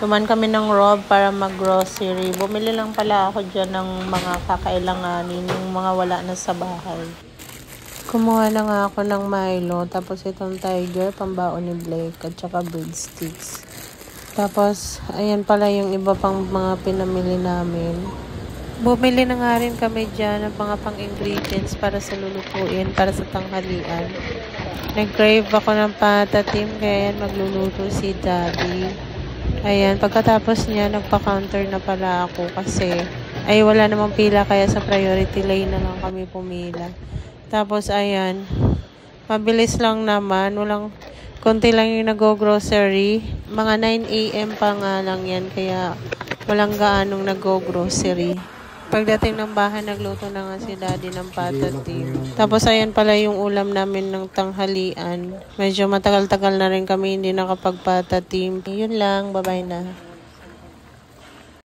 Duman kami ng Rob para mag-grocery. Bumili lang pala ako dyan ng mga kakailanganin, yung mga wala na sa bahay. Kumuha na nga ako ng Milo, tapos itong Tiger, pambaon ni Blake, at saka breadsticks. Tapos, ayan pala yung iba pang mga pinamili namin. Bumili na nga rin kami dyan ng mga pang-ingredients para sa lulutuin, para sa tanghalian. Nag-crave ako ng patatim, kaya yan magluluto si Daddy. Ayan, pagkatapos niya, nagpa-counter na pala ako kasi ay wala namang pila, kaya sa priority lane na lang kami pumila. Tapos, ayan, mabilis lang naman, konti lang yung nag-grocery. Mga 9 AM pa nga lang yan, kaya walang gaanong nag-grocery. Pagdating ng bahay, nagluto na nga si Daddy ng patatim. Tapos ayan pala yung ulam namin ng tanghalian. Medyo matagal-tagal na rin kami hindi nakapagpatatim. Yun lang, bye-bye na.